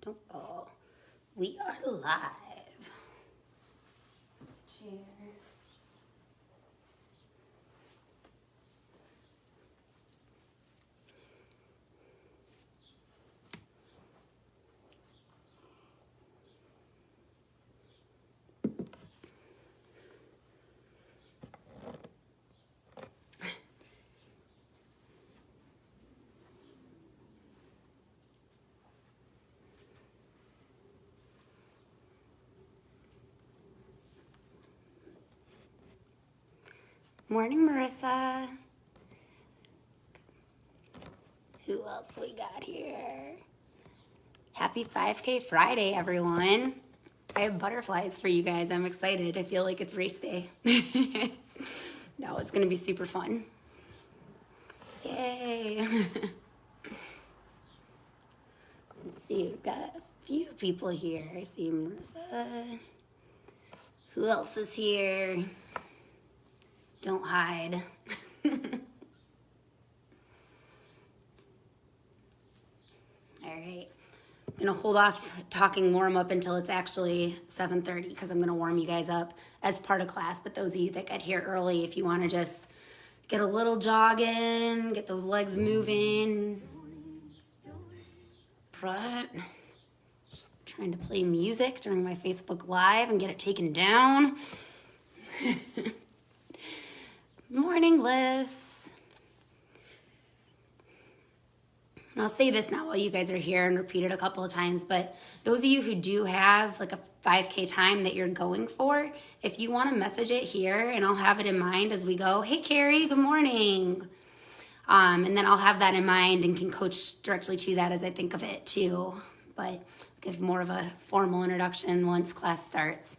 Don't fall. We are live. Chair. Morning, Marissa. Who else we got here? Happy 5K Friday, everyone. I have butterflies for you guys. I'm excited. I feel like it's race day. No, it's going to be super fun. Yay. Let's see, we've got a few people here. I see Marissa. Who else is here? Don't hide. All right. I'm going to hold off talking warm up until it's actually 7:30 because I'm going to warm you guys up as part of class. But those of you that get here early, if you want to just get a little jog in, get those legs moving. Just trying to play music during my Facebook Live and get it taken down. Morning, Liz. And I'll say this now while you guys are here and repeat it a couple of times, but those of you who do have like a 5K time that you're going for, if you want to message it here and I'll have it in mind as we go, hey, Carrie, good morning. And then I'll have that in mind and can coach directly to that as I think of it too, but give more of a formal introduction once class starts.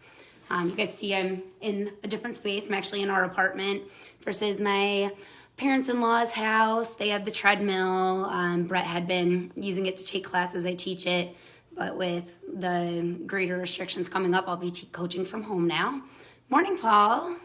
You guys see I'm in a different space. I'm actually in our apartment versus my parents-in-law's house. They had the treadmill. Brett had been using it to take classes. I teach it, but with the greater restrictions coming up, I'll be coaching from home now. Morning, Paul.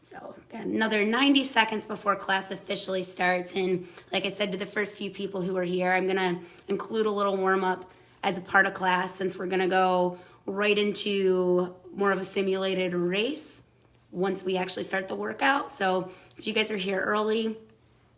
So got another 90 seconds before class officially starts. And like I said to the first few people who are here, I'm going to include a little warm-up as a part of class since we're going to go right into more of a simulated race once we actually start the workout. So if you guys are here early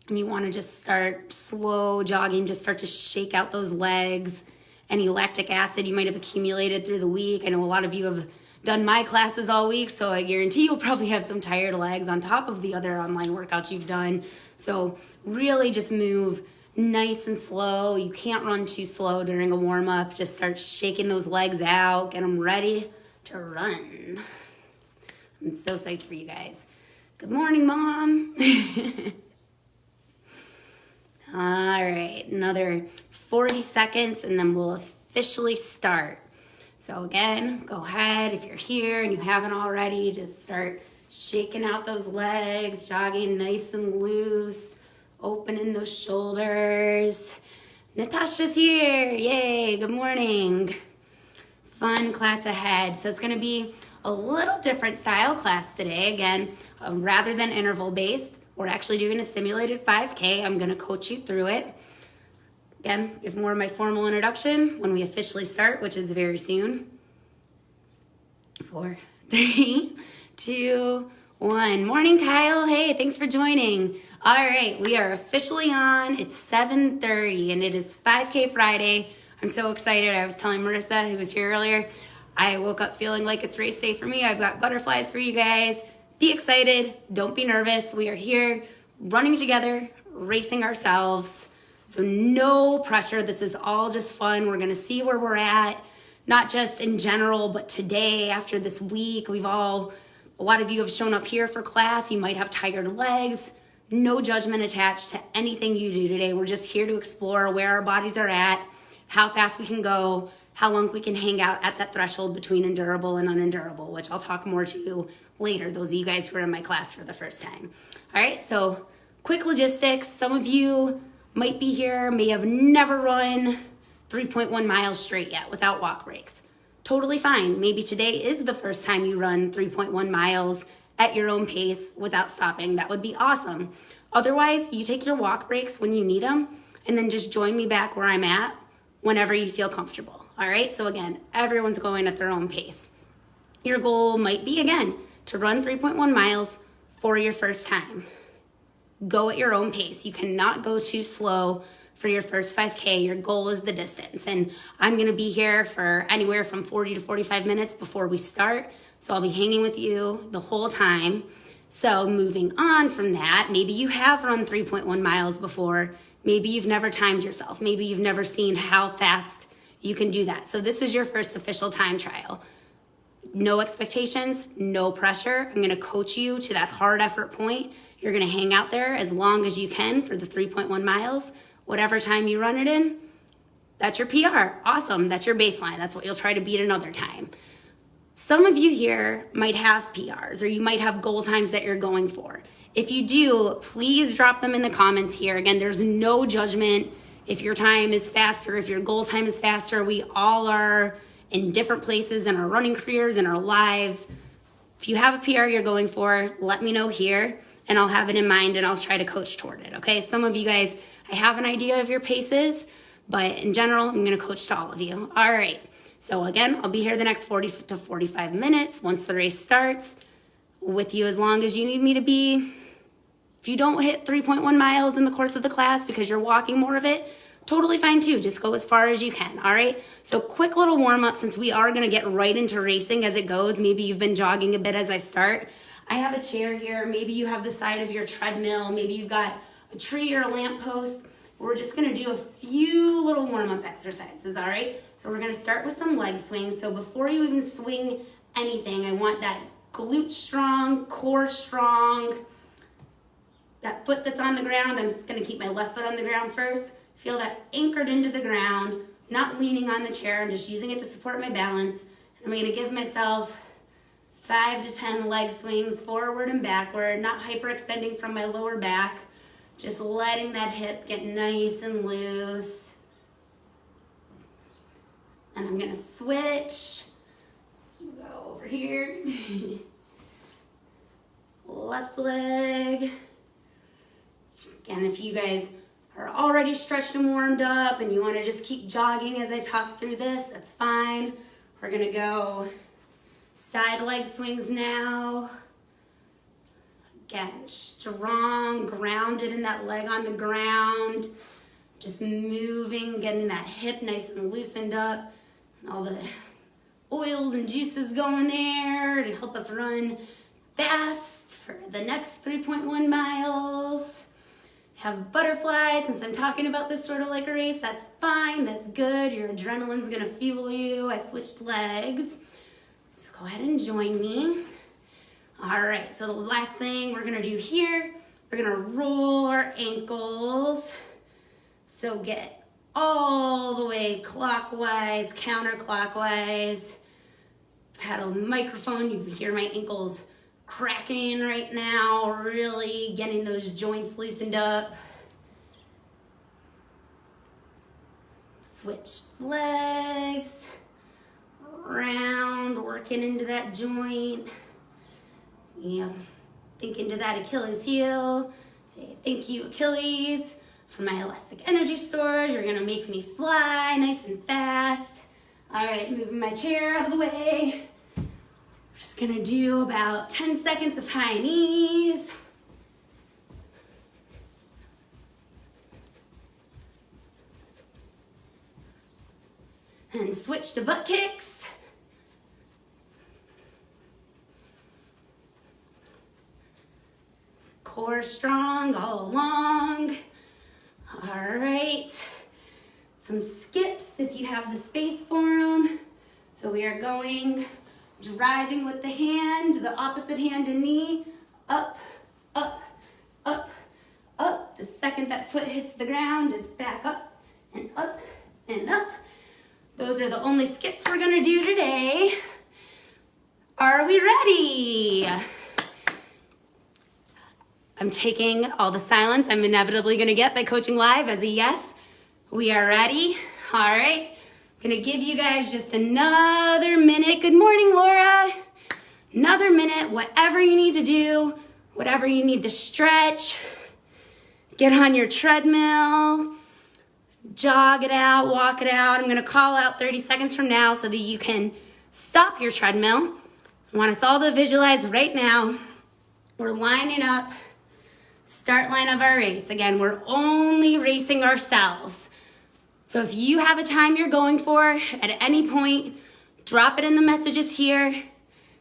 and you want to just start slow jogging, just start to shake out those legs, any lactic acid you might have accumulated through the week. I know a lot of you have done my classes all week, so I guarantee you'll probably have some tired legs on top of the other online workouts you've done. So really just move nice and slow. You can't run too slow during a warm-up. Just start shaking those legs out. Get them ready to run. I'm so psyched for you guys. Good morning, Mom. All right, another 40 seconds and then we'll officially start. So again, go ahead. If you're here and you haven't already, just start shaking out those legs, jogging nice and loose. Opening those shoulders. Natasha's here. Yay, good morning. Fun class ahead. So it's going to be a little different style class today. Again, rather than interval based, we're actually doing a simulated 5K. I'm going to coach you through it. Again, give more of my formal introduction when we officially start, which is very soon. 4, 3, 2, 1. Morning, Kyle. Hey, thanks for joining. All right, we are officially on. It's 7:30 and it is 5K Friday. I'm so excited. I was telling Marissa, who was here earlier, I woke up feeling like it's race day for me. I've got butterflies for you guys. Be excited. Don't be nervous. We are here running together, racing ourselves. So no pressure. This is all just fun. We're going to see where we're at, not just in general, but today after this week. A lot of you have shown up here for class. You might have tired legs. No judgment attached to anything you do today. We're just here to explore where our bodies are at, how fast we can go, how long we can hang out at that threshold between endurable and unendurable, which I'll talk more to later, those of you guys who are in my class for the first time. All right, so quick logistics. Some of you might be here, may have never run 3.1 miles straight yet without walk breaks. Totally fine. Maybe today is the first time you run 3.1 miles at your own pace without stopping. That would be awesome. Otherwise, you take your walk breaks when you need them and then just join me back where I'm at whenever you feel comfortable. All right, so again, everyone's going at their own pace. Your goal might be, again, to run 3.1 miles for your first time. Go at your own pace. You cannot go too slow for your first 5K. Your goal is the distance. And I'm going to be here for anywhere from 40 to 45 minutes before we start. So I'll be hanging with you the whole time. So moving on from that, maybe you have run 3.1 miles before. Maybe you've never timed yourself. Maybe you've never seen how fast you can do that. So this is your first official time trial. No expectations, no pressure. I'm going to coach you to that hard effort point. You're going to hang out there as long as you can for the 3.1 miles. Whatever time you run it in, that's your PR. Awesome. That's your baseline. That's what you'll try to beat another time. Some of you here might have PRs, or you might have goal times that you're going for. If you do, please drop them in the comments here. Again, there's no judgment if your time is faster, if your goal time is faster. We all are in different places in our running careers, in our lives. If you have a PR you're going for, let me know here, and I'll have it in mind, and I'll try to coach toward it, okay? Some of you guys, I have an idea of your paces, but in general, I'm gonna coach to all of you. All right, so again, I'll be here the next 40 to 45 minutes once the race starts, with you as long as you need me to be. If you don't hit 3.1 miles in the course of the class because you're walking more of it, totally fine too. Just go as far as you can, all right? So quick little warm up since we are gonna get right into racing as it goes. Maybe you've been jogging a bit as I start. I have a chair here. Maybe you have the side of your treadmill. Maybe you've got a tree or a lamppost. We're just gonna do a few little warm up exercises, all right? So we're gonna start with some leg swings. So before you even swing anything, I want that glute strong, core strong, that foot that's on the ground. I'm just gonna keep my left foot on the ground first. Feel that anchored into the ground, not leaning on the chair. I'm just using it to support my balance. And I'm gonna give myself 5 to 10 leg swings forward and backward, not hyperextending from my lower back, just letting that hip get nice and loose. And I'm gonna switch, go over here, left leg. Again, if you guys are already stretched and warmed up and you wanna just keep jogging as I talk through this, that's fine. We're gonna go side leg swings now. Again, strong, grounded in that leg on the ground. Just moving, getting that hip nice and loosened up. And all the oils and juices going there to help us run fast for the next 3.1 miles. Have butterflies. Since I'm talking about this sort of like a race, that's fine, that's good. Your adrenaline's gonna fuel you. I switched legs. So go ahead and join me. All right, so the last thing we're gonna do here, we're gonna roll our ankles. So get all the way clockwise, counterclockwise. If I had a microphone, you'd hear my ankles cracking right now, really getting those joints loosened up. Switch legs, round, working into that joint. Yeah, think into that Achilles heel. Say, thank you, Achilles, for my elastic energy storage. You're gonna make me fly nice and fast. All right, moving my chair out of the way. Just gonna do about 10 seconds of high knees. And switch to butt kicks. Core strong all along. All right. Some skips if you have the space for them. So we are going driving with the hand, the opposite hand and knee, up, up, up, up. The second that foot hits the ground, it's back up and up and up. Those are the only skips we're gonna do today. Are we ready? I'm taking all the silence I'm inevitably gonna get by coaching live as a yes. We are ready. All right. Gonna give you guys just another minute. Good morning, Laura. Another minute, whatever you need to do, whatever you need to stretch, get on your treadmill, jog it out, walk it out. I'm going to call out 30 seconds from now so that you can stop your treadmill. I want us all to visualize right now. We're lining up, start line of our race. Again, we're only racing ourselves. So if you have a time you're going for at any point, drop it in the messages here.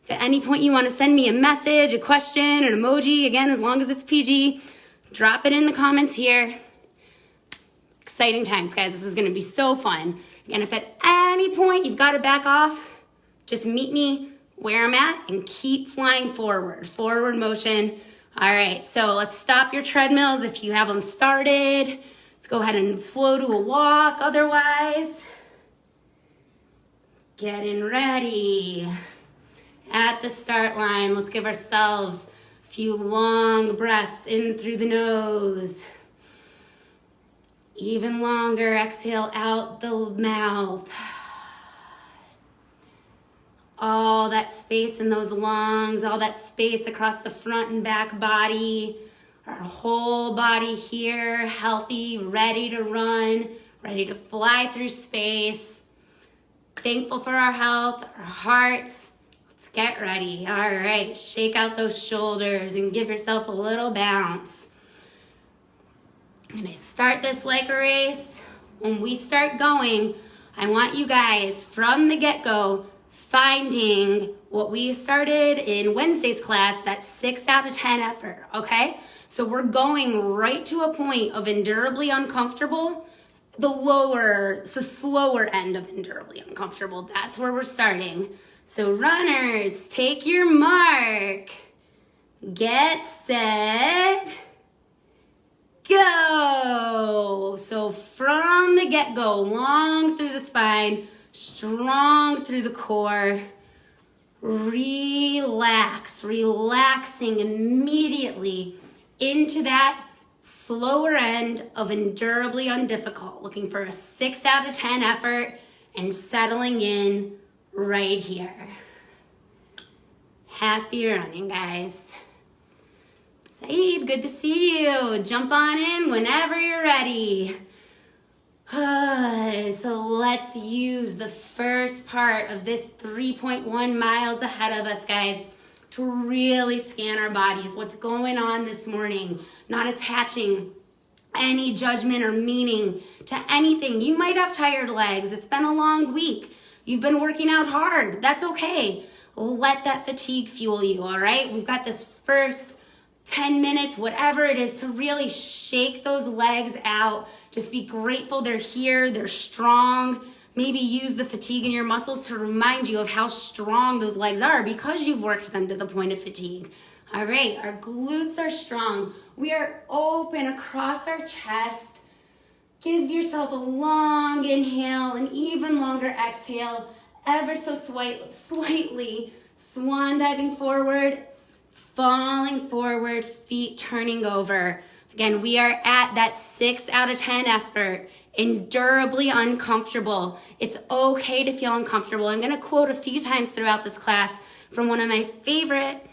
If at any point you want to send me a message, a question, an emoji, again, as long as it's PG, drop it in the comments here. Exciting times, guys. This is going to be so fun. Again, if at any point you've got to back off, just meet me where I'm at and keep flying forward. Forward motion. All right, so let's stop your treadmills if you have them started. Let's go ahead and slow to a walk otherwise. Getting ready. At the start line, let's give ourselves a few long breaths in through the nose. Even longer, exhale out the mouth. All that space in those lungs, all that space across the front and back body. Our whole body here, healthy, ready to run, ready to fly through space. Thankful for our health, our hearts. Let's get ready. All right, shake out those shoulders and give yourself a little bounce. I'm gonna start this like a race. When we start going, I want you guys from the get-go finding what we started in Wednesday's class, that 6 out of 10 effort, okay? So we're going right to a point of endurably uncomfortable, the slower end of endurably uncomfortable. That's where we're starting. So runners, take your mark. Get set. Go. So from the get-go, long through the spine, strong through the core. Relax, relaxing immediately into that slower end of endurably undifficult. Looking for a 6 out of 10 effort and settling in right here. Happy running, guys. Saeed, good to see you. Jump on in whenever you're ready. So let's use the first part of this 3.1 miles ahead of us, guys, to really scan our bodies. What's going on this morning? Not attaching any judgment or meaning to anything. You might have tired legs. It's been a long week. You've been working out hard. That's okay. Let that fatigue fuel you, all right? We've got this first 10 minutes, whatever it is, to really shake those legs out. Just be grateful they're here, they're strong. Maybe use the fatigue in your muscles to remind you of how strong those legs are because you've worked them to the point of fatigue. All right, our glutes are strong. We are open across our chest. Give yourself a long inhale, an even longer exhale, ever so slightly. Swan diving forward, falling forward, feet turning over. Again, we are at that 6 out of 10 effort, endurably uncomfortable. It's okay to feel uncomfortable. I'm gonna quote a few times throughout this class from one of my favorite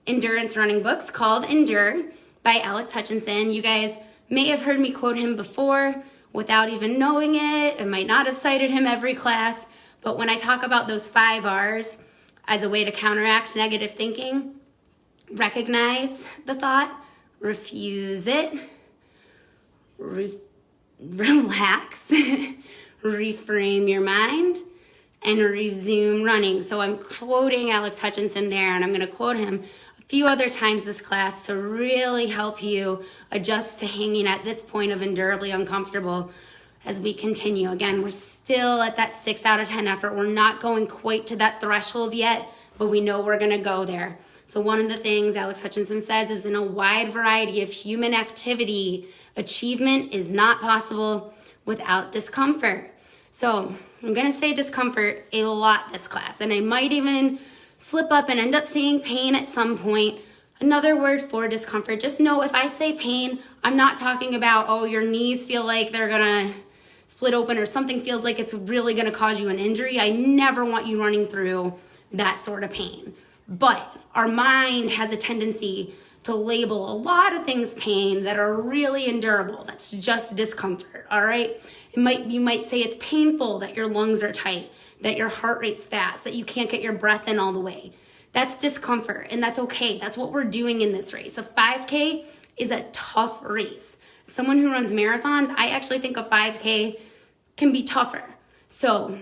endurance running books called Endure by Alex Hutchinson. You guys may have heard me quote him before without even knowing it. I might not have cited him every class, but when I talk about those 5 R's as a way to counteract negative thinking, recognize the thought, refuse it, relax, reframe your mind, and resume running. So I'm quoting Alex Hutchinson there, and I'm going to quote him a few other times this class to really help you adjust to hanging at this point of endurably uncomfortable as we continue. Again, we're still at that 6 out of 10 effort. We're not going quite to that threshold yet, but we know we're going to go there. So one of the things Alex Hutchinson says is in a wide variety of human activity, achievement is not possible without discomfort. So I'm going to say discomfort a lot this class, and I might even slip up and end up saying pain at some point. Another word for discomfort, just know if I say pain, I'm not talking about, oh, your knees feel like they're going to split open or something feels like it's really going to cause you an injury. I never want you running through that sort of pain. But our mind has a tendency to label a lot of things pain that are really endurable. That's just discomfort, all right? You might say it's painful, that your lungs are tight, that your heart rate's fast, that you can't get your breath in all the way. That's discomfort, and that's okay. That's what we're doing in this race. A 5K is a tough race. Someone who runs marathons, I actually think a 5K can be tougher. So,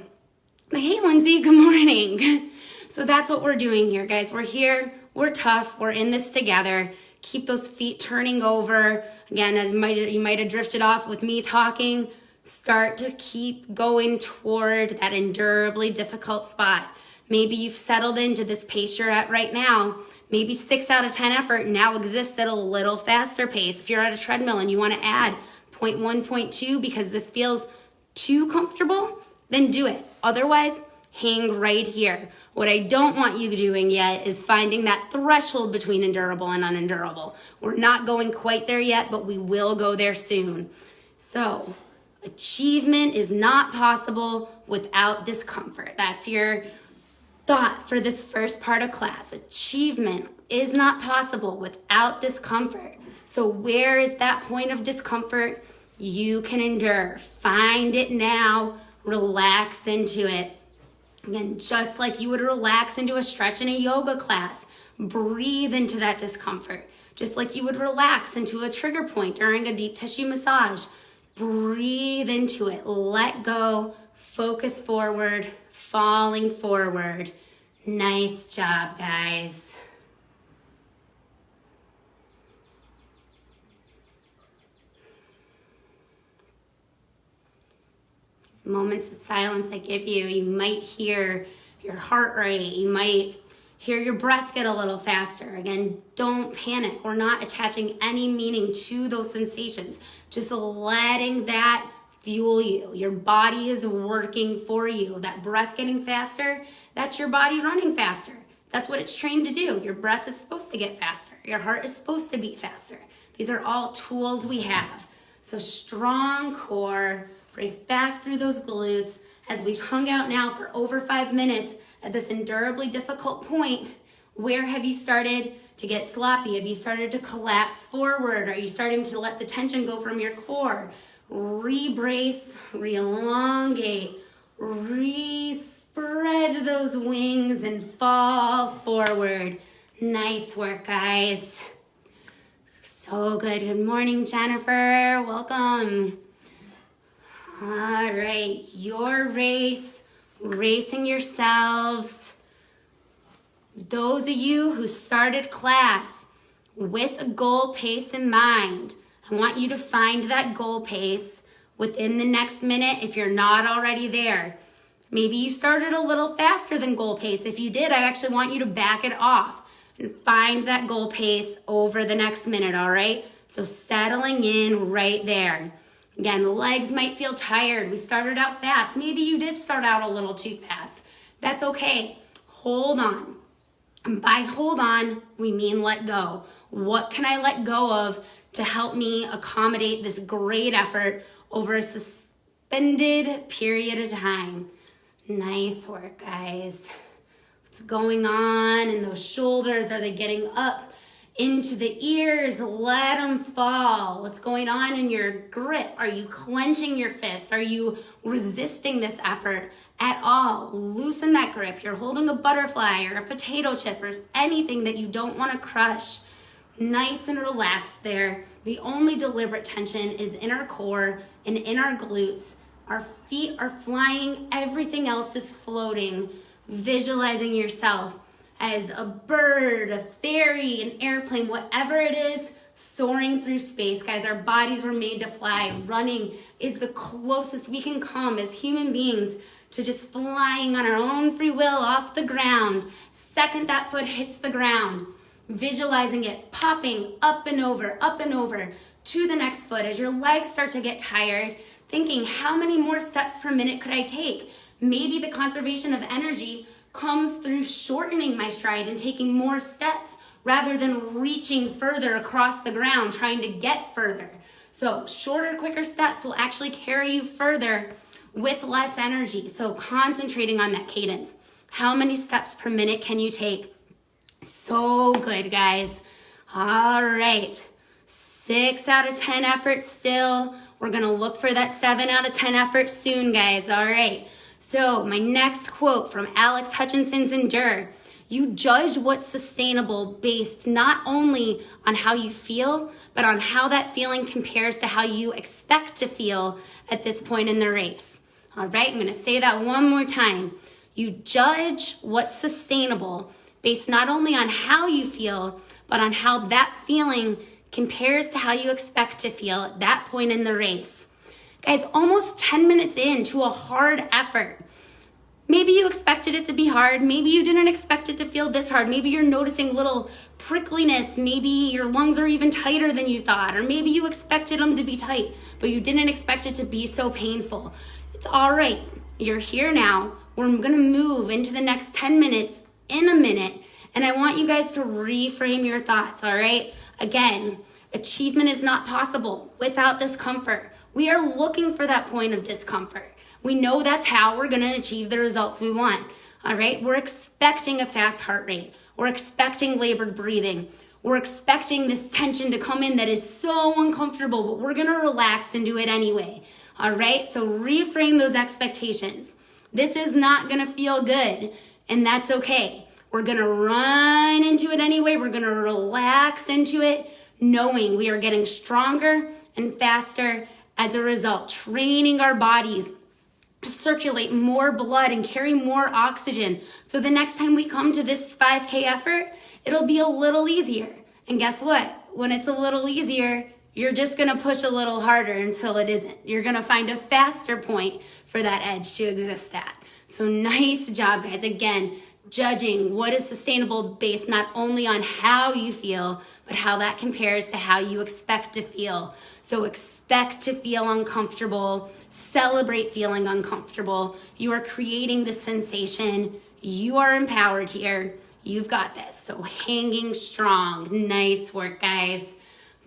hey Lindsay, good morning. So that's what we're doing here, guys. We're here, we're tough, we're in this together. Keep those feet turning over. Again, you might have drifted off with me talking. Start to keep going toward that endurably difficult spot. Maybe you've settled into this pace you're at right now. Maybe 6 out of 10 effort now exists at a little faster pace. If you're at a treadmill and you want to add 0.1, 0.2 because this feels too comfortable, then do it. Otherwise, hang right here. What I don't want you doing yet is finding that threshold between endurable and unendurable. We're not going quite there yet, but we will go there soon. So, achievement is not possible without discomfort. That's your thought for this first part of class. Achievement is not possible without discomfort. So where is that point of discomfort you can endure? Find it now. Relax into it. Again, just like you would relax into a stretch in a yoga class, breathe into that discomfort. Just like you would relax into a trigger point during a deep tissue massage, breathe into it. Let go. Focus forward. Falling forward. Nice job, guys. These moments of silence I give you, you might hear your heart rate. You might hear your breath get a little faster. Again, don't panic. We're not attaching any meaning to those sensations. Just letting that fuel you. Your body is working for you. That breath getting faster, that's your body running faster. That's what it's trained to do. Your breath is supposed to get faster. Your heart is supposed to beat faster. These are all tools we have. So strong core, brace back through those glutes. As we've hung out now for over 5 minutes at this endurably difficult point, where have you started to get sloppy? Have you started to collapse forward? Are you starting to let the tension go from your core? Re-brace, re-elongate, re-spread those wings and fall forward. Nice work, guys. So good. Good morning, Jennifer. Welcome. All right, your race, racing yourselves. Those of you who started class with a goal pace in mind, I want you to find that goal pace within the next minute if you're not already there. Maybe you started a little faster than goal pace. If you did, I actually want you to back it off and find that goal pace over the next minute, all right? So settling in right there. Again, the legs might feel tired. We started out fast. Maybe you did start out a little too fast. That's okay. Hold on. And by hold on, we mean let go. What can I let go of to help me accommodate this great effort over a suspended period of time? Nice work, guys. What's going on in those shoulders? Are they getting up into the ears? Let them fall. What's going on in your grip? Are you clenching your fist? Are you resisting this effort at all? Loosen that grip. You're holding a butterfly or a potato chip or anything that you don't want to crush. Nice and relaxed there. The only deliberate tension is in our core and in our glutes. Our feet are flying. Everything else is floating. Visualizing yourself as a bird, a fairy, an airplane, whatever it is, soaring through space. Guys, our bodies were made to fly. Running is the closest we can come as human beings to just flying on our own free will off the ground. Second that foot hits the ground, visualizing it popping up and over to the next foot. As your legs start to get tired, thinking, how many more steps per minute could I take? Maybe the conservation of energy comes through shortening my stride and taking more steps rather than reaching further across the ground, trying to get further. So shorter, quicker steps will actually carry you further with less energy. So concentrating on that cadence. How many steps per minute can you take? So good, guys. All right. 6 out of 10 effort still. We're gonna look for that 7 out of 10 effort soon, guys, all right. So my next quote from Alex Hutchinson's Endure, you judge what's sustainable based not only on how you feel, but on how that feeling compares to how you expect to feel at this point in the race. All right, I'm gonna say that one more time. You judge what's sustainable based not only on how you feel, but on how that feeling compares to how you expect to feel at that point in the race. Guys, almost 10 minutes into a hard effort. Maybe you expected it to be hard. Maybe you didn't expect it to feel this hard. Maybe you're noticing little prickliness. Maybe your lungs are even tighter than you thought. Or maybe you expected them to be tight, but you didn't expect it to be so painful. It's all right. You're here now. We're gonna move into the next 10 minutes in a minute. And I want you guys to reframe your thoughts, all right? Again, achievement is not possible without discomfort. We are looking for that point of discomfort. We know that's how we're gonna achieve the results we want, all right? We're expecting a fast heart rate. We're expecting labored breathing. We're expecting this tension to come in that is so uncomfortable, but we're gonna relax and do it anyway, all right? So reframe those expectations. This is not gonna feel good, and that's okay. We're gonna run into it anyway. We're gonna relax into it, knowing we are getting stronger and faster as a result, training our bodies to circulate more blood and carry more oxygen. So the next time we come to this 5K effort, it'll be a little easier. And guess what? When it's a little easier, you're just gonna push a little harder until it isn't. You're gonna find a faster point for that edge to exist at. So nice job, guys. Again, judging what is sustainable based not only on how you feel, but how that compares to how you expect to feel. So expect to feel uncomfortable, celebrate feeling uncomfortable. You are creating the sensation. You are empowered here. You've got this. So hanging strong. Nice work, guys.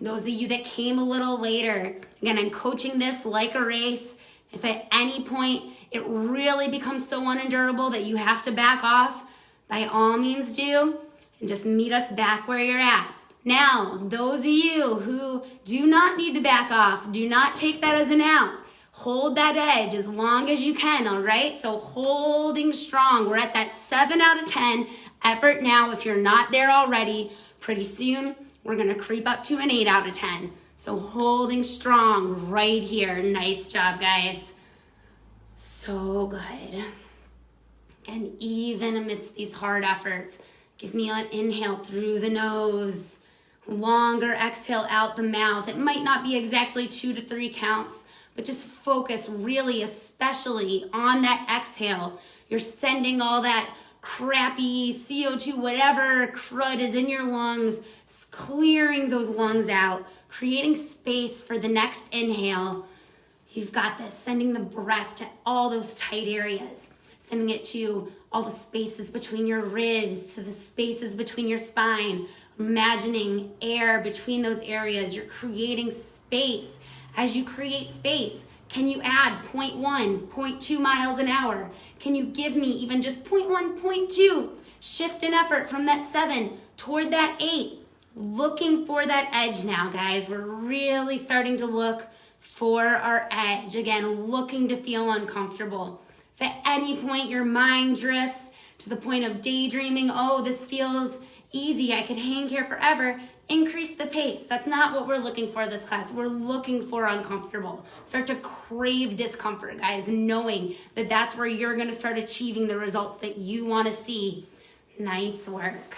Those of you that came a little later, again, I'm coaching this like a race. If at any point it really becomes so unendurable that you have to back off, by all means do, and just meet us back where you're at. Now, those of you who do not need to back off, do not take that as an out. Hold that edge as long as you can, all right? So holding strong. We're at that 7 out of 10 effort now. If you're not there already, pretty soon we're gonna creep up to an 8 out of 10. So holding strong right here. Nice job, guys. So good. And even amidst these hard efforts, give me an inhale through the nose, longer exhale out the mouth. It might not be exactly 2 to 3 counts, but just focus really, especially on that exhale. You're sending all that crappy CO2, whatever crud is in your lungs, clearing those lungs out, creating space for the next inhale. You've got this, sending the breath to all those tight areas, sending it to all the spaces between your ribs, to the spaces between your spine, imagining air between those areas. You're creating space. As you create space, can you add 0.1, 0.2 miles an hour? Can you give me even just 0.1, 0.2? Shift in effort from that 7 toward that 8. Looking for that edge now, guys. We're really starting to look for our edge. Again, looking to feel uncomfortable. If at any point your mind drifts to the point of daydreaming, oh, this feels easy, I could hang here forever, increase the pace. That's not what we're looking for this class. We're looking for uncomfortable. Start to crave discomfort, guys, knowing that that's where you're going to start achieving the results that you want to see. Nice work.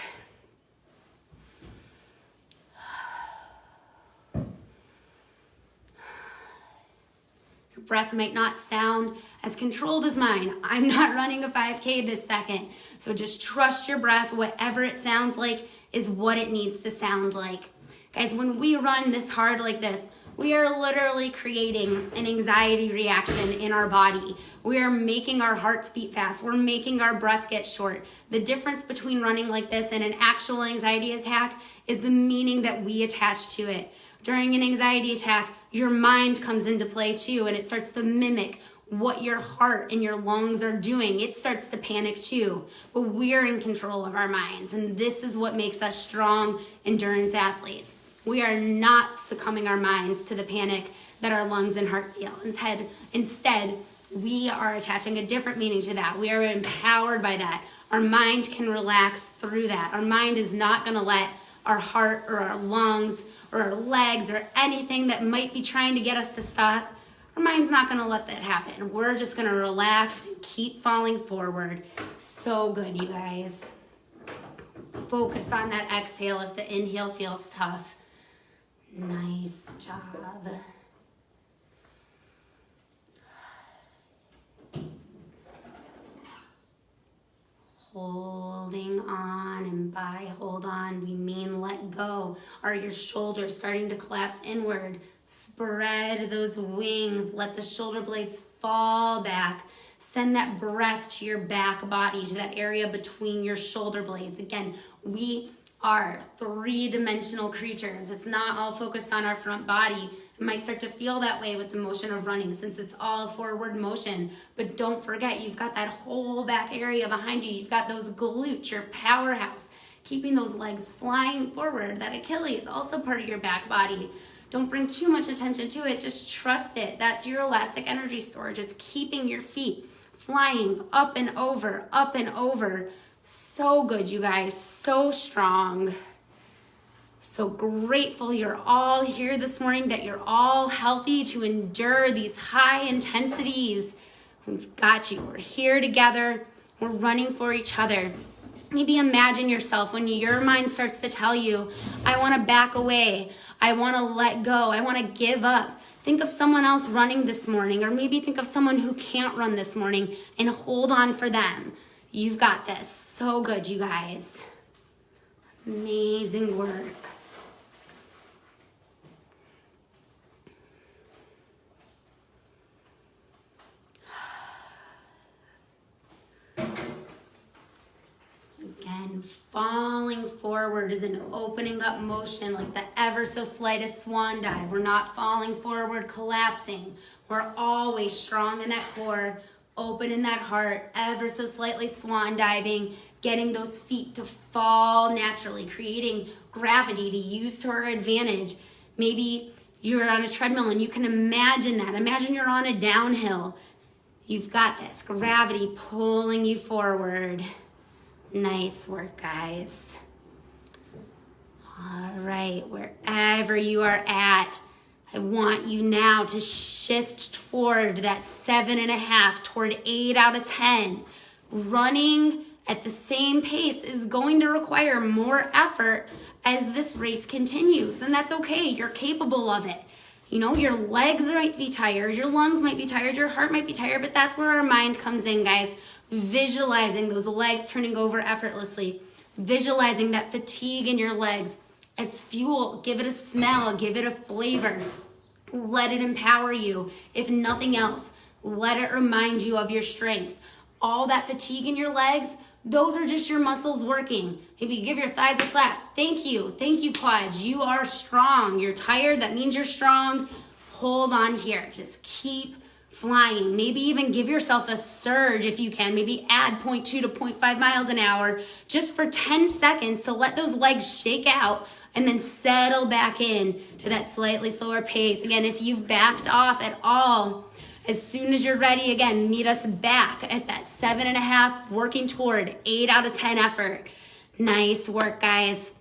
Your breath might not sound as controlled as mine. I'm not running a 5K this second. So just trust your breath. Whatever it sounds like is what it needs to sound like. Guys, when we run this hard like this, we are literally creating an anxiety reaction in our body. We are making our hearts beat fast. We're making our breath get short. The difference between running like this and an actual anxiety attack is the meaning that we attach to it. During an anxiety attack, your mind comes into play too, and it starts to mimic what your heart and your lungs are doing. It starts to panic too, but we're in control of our minds, and this is what makes us strong endurance athletes. We are not succumbing our minds to the panic that our lungs and heart feel. Instead, we are attaching a different meaning to that. We are empowered by that. Our mind can relax through that. Our mind is not going to let our heart or our lungs or our legs or anything that might be trying to get us to stop, our mind's not going to let that happen. We're just going to relax and keep falling forward. So good, you guys. Focus on that exhale if the inhale feels tough. Nice job. Holding on, and by hold on, we mean let go. Are your shoulders starting to collapse inward? Spread those wings. Let the shoulder blades fall back. Send that breath to your back body, to that area between your shoulder blades. Again, we are three-dimensional creatures. It's not all focused on our front body. It might start to feel that way with the motion of running since it's all forward motion. But don't forget, you've got that whole back area behind you. You've got those glutes, your powerhouse, keeping those legs flying forward. That Achilles, also part of your back body. Don't bring too much attention to it. Just trust it. That's your elastic energy storage. It's keeping your feet flying up and over, up and over. So good, you guys. So strong. So grateful you're all here this morning, that you're all healthy to endure these high intensities. We've got you. We're here together. We're running for each other. Maybe imagine yourself when your mind starts to tell you, I want to back away. I want to let go. I want to give up. Think of someone else running this morning, or maybe think of someone who can't run this morning and hold on for them. You've got this. So good, you guys. Amazing work. Again, falling forward is an opening up motion, like the ever so slightest swan dive. We're not falling forward, collapsing. We're always strong in that core, open in that heart, ever so slightly swan diving, getting those feet to fall naturally, creating gravity to use to our advantage. Maybe you're on a treadmill and you can imagine that. Imagine you're on a downhill. You've got this gravity pulling you forward. Nice work, guys. All right, wherever you are at, I want you now to shift toward that 7.5, toward 8 out of 10. Running at the same pace is going to require more effort as this race continues, and that's okay. You're capable of it. You know, your legs might be tired, your lungs might be tired, your heart might be tired, but that's where our mind comes in, guys. Visualizing those legs turning over effortlessly. Visualizing that fatigue in your legs as fuel. Give it a smell, give it a flavor. Let it empower you. If nothing else, let it remind you of your strength. All that fatigue in your legs, those are just your muscles working. Maybe give your thighs a slap. Thank you, quads. You are strong. You're tired, that means you're strong. Hold on here. Just keep flying. Maybe even give yourself a surge if you can. Maybe add 0.2 to 0.5 miles an hour just for 10 seconds to let those legs shake out and then settle back in to that slightly slower pace. Again, if you've backed off at all, as soon as you're ready, again, meet us back at that 7.5, working toward 8 out of 10 effort. Nice work, guys.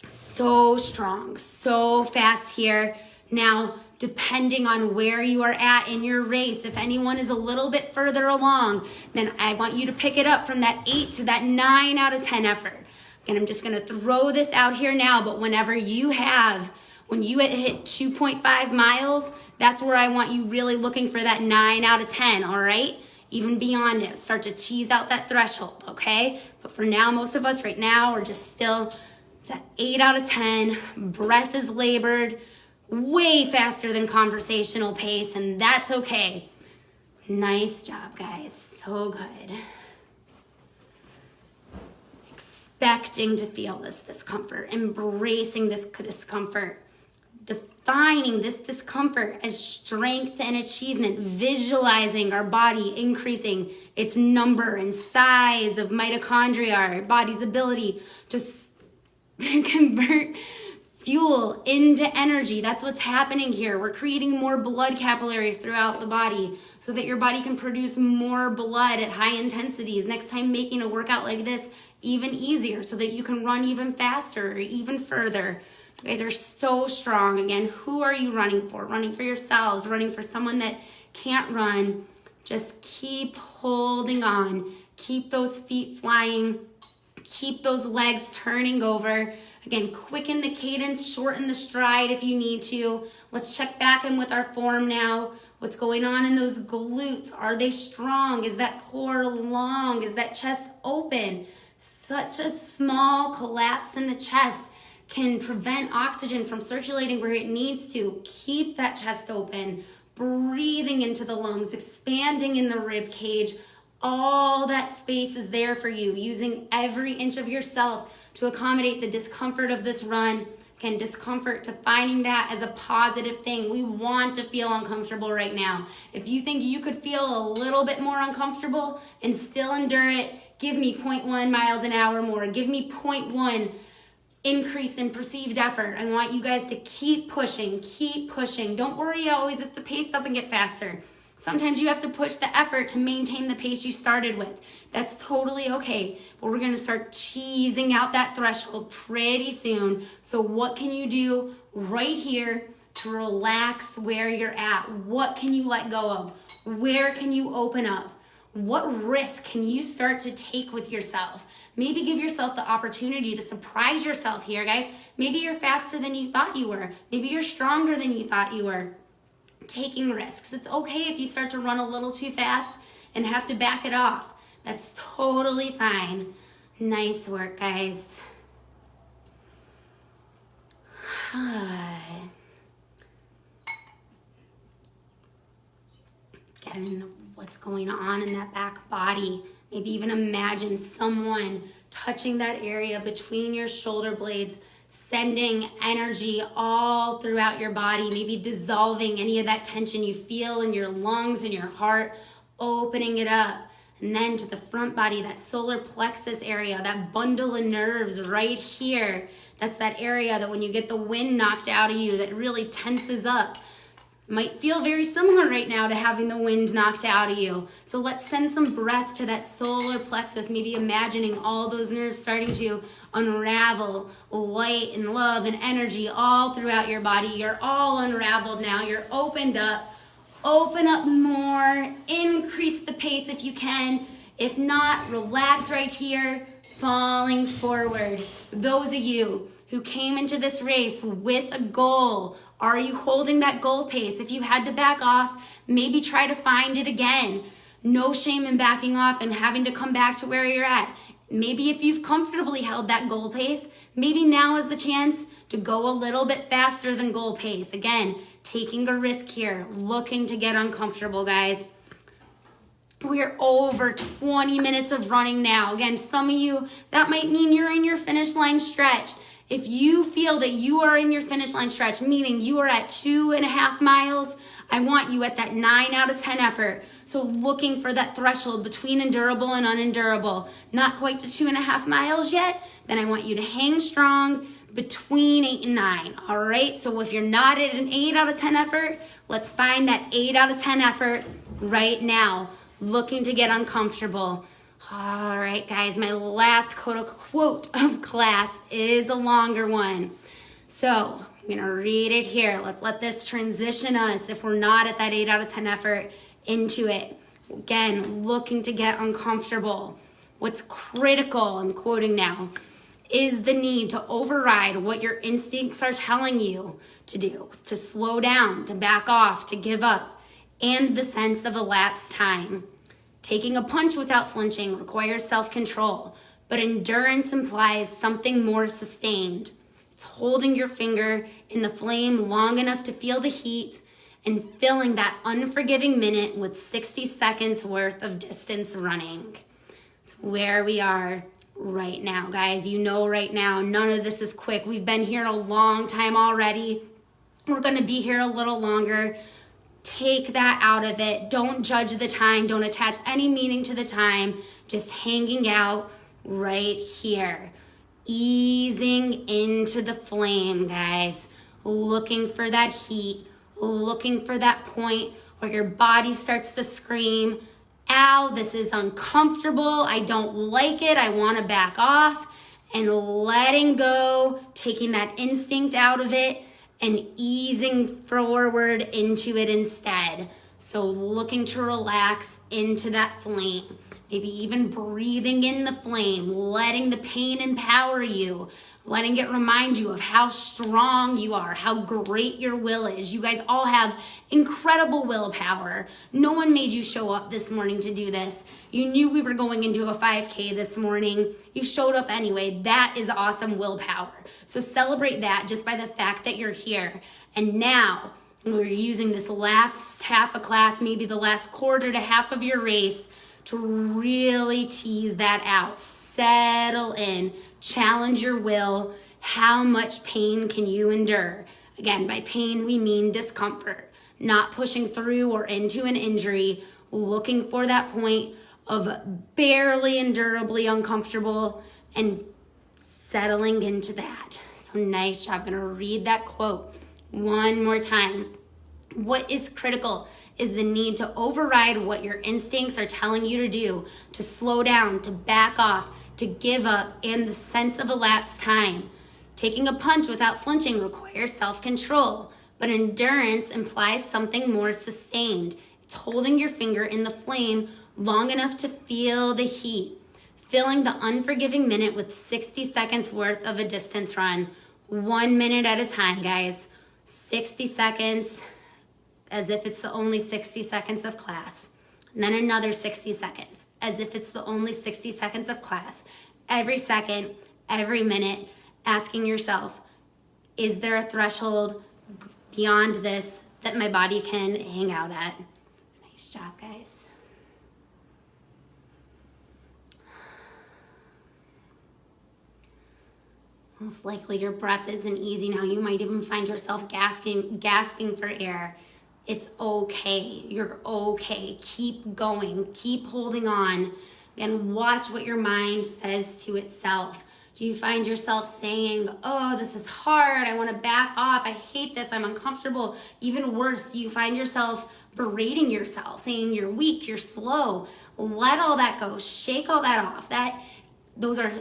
So strong, so fast here. Now, depending on where you are at in your race, if anyone is a little bit further along, then I want you to pick it up from that 8 to that 9 out of 10 effort. And I'm just gonna throw this out here now, but when you hit 2.5 miles, that's where I want you really looking for that 9 out of 10, all right? Even beyond it, start to tease out that threshold, okay? But for now, most of us right now, we're just still that 8 out of 10, breath is labored, way faster than conversational pace, and that's okay. Nice job, guys. So good. Expecting to feel this discomfort, embracing this discomfort, defining this discomfort as strength and achievement, visualizing our body increasing its number and size of mitochondria, our body's ability to convert fuel into energy. That's what's happening here. We're creating more blood capillaries throughout the body so that your body can produce more blood at high intensities. Next time, making a workout like this even easier so that you can run even faster or even further. You guys are so strong. Again, who are you running for? Running for yourselves, running for someone that can't run. Just keep holding on. Keep those feet flying. Keep those legs turning over. Again, quicken the cadence, shorten the stride if you need to. Let's check back in with our form now. What's going on in those glutes? Are they strong? Is that core long? Is that chest open? Such a small collapse in the chest can prevent oxygen from circulating where it needs to. Keep that chest open, breathing into the lungs, expanding in the rib cage. All that space is there for you, using every inch of yourself to accommodate the discomfort of this run. Again, discomfort, defining that as a positive thing. We want to feel uncomfortable right now. If you think you could feel a little bit more uncomfortable and still endure it, give me 0.1 miles an hour more. Give me 0.1 increase in perceived effort. I want you guys to keep pushing, keep pushing. Don't worry always if the pace doesn't get faster. Sometimes you have to push the effort to maintain the pace you started with. That's totally okay. But we're gonna start teasing out that threshold pretty soon. So what can you do right here to relax where you're at? What can you let go of? Where can you open up? What risk can you start to take with yourself? Maybe give yourself the opportunity to surprise yourself here, guys. Maybe you're faster than you thought you were. Maybe you're stronger than you thought you were. Taking risks. It's okay if you start to run a little too fast and have to back it off. That's totally fine. Nice work, guys. Again, what's going on in that back body? Maybe even imagine someone touching that area between your shoulder blades, sending energy all throughout your body, maybe dissolving any of that tension you feel in your lungs and your heart, opening it up. And then to the front body, that solar plexus area, that bundle of nerves right here. That's that area that when you get the wind knocked out of you, that really tenses up. Might feel very similar right now to having the wind knocked out of you. So let's send some breath to that solar plexus, maybe imagining all those nerves starting to unravel, light and love and energy all throughout your body. You're all unraveled now. You're opened up. Open up more. Increase the pace if you can. If not, relax right here, falling forward. Those of you who came into this race with a goal, are you holding that goal pace? If you had to back off, maybe try to find it again. No shame in backing off and having to come back to where you're at. Maybe if you've comfortably held that goal pace, maybe now is the chance to go a little bit faster than goal pace. Again, taking a risk here, looking to get uncomfortable, guys. We're over 20 minutes of running now. Again, some of you, that might mean you're in your finish line stretch. If you feel that you are in your finish line stretch, meaning you are at 2.5 miles, I want you at that 9 out of 10 effort. So looking for that threshold between endurable and unendurable. Not quite to 2.5 miles yet, then I want you to hang strong between 8 and 9. All right, so if you're not at an 8 out of 10 effort, let's find that 8 out of 10 effort right now. Looking to get uncomfortable. All right, guys, my last quote of class is a longer one. So I'm going to read it here. Let's let this transition us, if we're not at that 8 out of 10 effort, into it. Again, looking to get uncomfortable. What's critical, I'm quoting now, is the need to override what your instincts are telling you to do, to slow down, to back off, to give up, and the sense of elapsed time. Taking a punch without flinching requires self-control, but endurance implies something more sustained. It's holding your finger in the flame long enough to feel the heat and filling that unforgiving minute with 60 seconds worth of distance running. It's where we are right now, guys. You know right now, none of this is quick. We've been here a long time already. We're gonna be here a little longer. Take that out of it. Don't judge the time. Don't attach any meaning to the time. Just hanging out right here. Easing into the flame, guys. Looking for that heat, looking for that point where your body starts to scream, ow, this is uncomfortable, I don't like it, I want to back off, and letting go, taking that instinct out of it and easing forward into it instead. So looking to relax into that flame, maybe even breathing in the flame, letting the pain empower you, letting it remind you of how strong you are, how great your will is. You guys all have incredible willpower. No one made you show up this morning to do this. You knew we were going into a 5K this morning. You showed up anyway. That is awesome willpower. So celebrate that just by the fact that you're here. And now we're using this last half of class, maybe the last quarter to half of your race, to really tease that out. Settle in. Challenge your will. How much pain can you endure? Again, by pain, we mean discomfort, not pushing through or into an injury, looking for that point of barely endurably uncomfortable and settling into that. So nice job. I'm going to read that quote one more time. What is critical is the need to override what your instincts are telling you to do, to slow down, to back off, to give up, and the sense of elapsed time. Taking a punch without flinching requires self-control, but endurance implies something more sustained. It's holding your finger in the flame long enough to feel the heat, filling the unforgiving minute with 60 seconds worth of a distance run, 1 minute at a time, guys. 60 seconds, as if it's the only 60 seconds of class. And then another 60 seconds, as if it's the only 60 seconds of class. Every second, every minute, asking yourself, is there a threshold beyond this that my body can hang out at? Nice job, guys. Most likely your breath isn't easy now. You might even find yourself gasping for air. It's okay. You're okay. Keep going. Keep holding on. And watch what your mind says to itself. Do you find yourself saying, oh, this is hard. I want to back off. I hate this. I'm uncomfortable. Even worse, you find yourself berating yourself, saying you're weak, you're slow. Let all that go. Shake all that off. Those are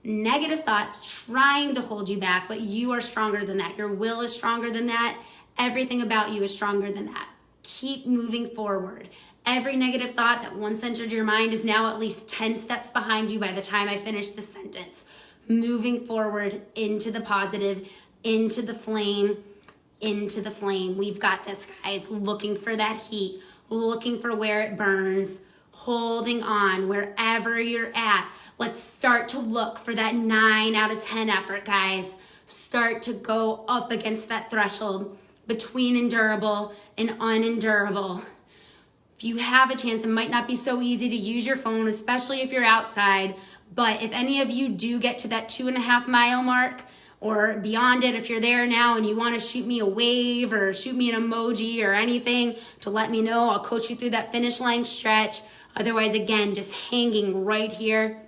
negative thoughts trying to hold you back, but you are stronger than that. Your will is stronger than that. Everything about you is stronger than that. Keep moving forward. Every negative thought that once entered your mind is now at least 10 steps behind you by the time I finish the sentence. Moving forward into the positive, into the flame, into the flame. We've got this, guys. Looking for that heat, looking for where it burns, holding on wherever you're at. Let's start to look for that 9 out of 10 effort, guys. Start to go up against that threshold between endurable and unendurable. If you have a chance, it might not be so easy to use your phone, especially if you're outside, but if any of you do get to that 2.5 mile mark or beyond it, if you're there now and you want to shoot me a wave or shoot me an emoji or anything to let me know, I'll coach you through that finish line stretch. Otherwise, again, just hanging right here,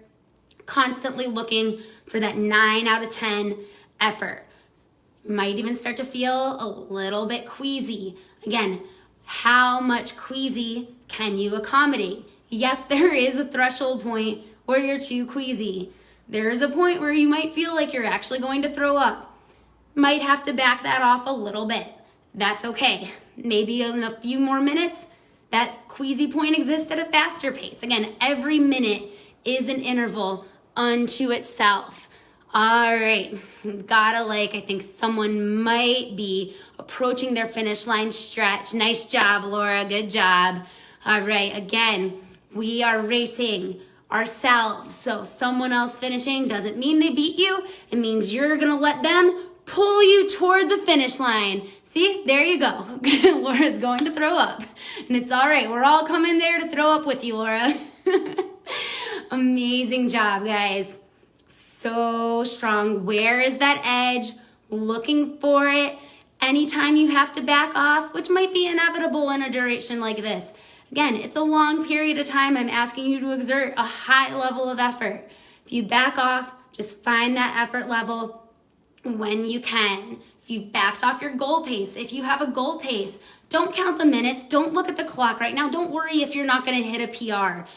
constantly looking for that 9 out of 10 effort. Might even start to feel a little bit queasy. Again, how much queasy can you accommodate? Yes, there is a threshold point where you're too queasy. There is a point where you might feel like you're actually going to throw up. Might have to back that off a little bit. That's okay. Maybe in a few more minutes, that queasy point exists at a faster pace. Again, every minute is an interval unto itself. All right, I think someone might be approaching their finish line stretch. Nice job, Laura, good job. All right, again, we are racing ourselves. So someone else finishing doesn't mean they beat you. It means you're gonna let them pull you toward the finish line. See, there you go. Laura's going to throw up. And it's all right, we're all coming there to throw up with you, Laura. Amazing job, guys. So strong. Where is that edge? Looking for it. Anytime you have to back off, which might be inevitable in a duration like this. Again, it's a long period of time. I'm asking you to exert a high level of effort. If you back off, Just find that effort level when you can. If you've backed off your goal pace, if you have a goal pace, don't count the minutes. Don't look at the clock right now. Don't worry if you're not going to hit a PR.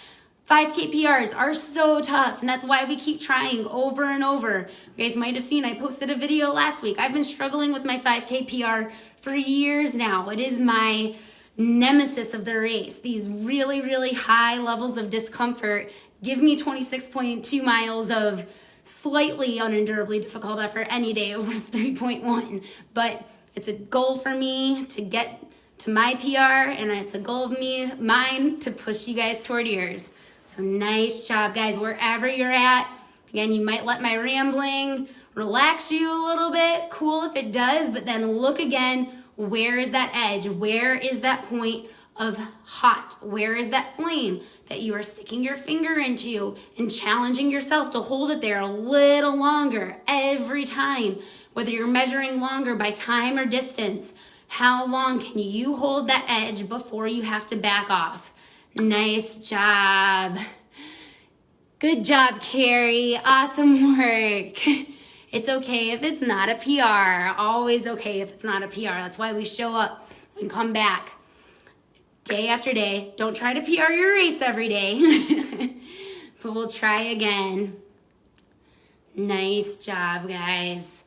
5K PRs are so tough, and that's why we keep trying over and over. You guys might have seen I posted a video last week. I've been struggling with my 5K PR for years now. It is my nemesis of the race. These really, really high levels of discomfort give me 26.2 miles of slightly unendurably difficult effort any day over 3.1. But it's a goal for me to get to my PR, and it's a goal of mine to push you guys toward yours. So nice job, guys, wherever you're at. Again, you might let my rambling relax you a little bit. Cool if it does, but then look again. Where is that edge? Where is that point of hot? Where is that flame that you are sticking your finger into and challenging yourself to hold it there a little longer every time? Whether you're measuring longer by time or distance, how long can you hold that edge before you have to back off? Nice job. Good job, Carrie. Awesome work. It's okay if it's not a PR. Always okay if it's not a PR. That's why we show up and come back day after day. Don't try to PR your race every day, but we'll try again. Nice job, guys.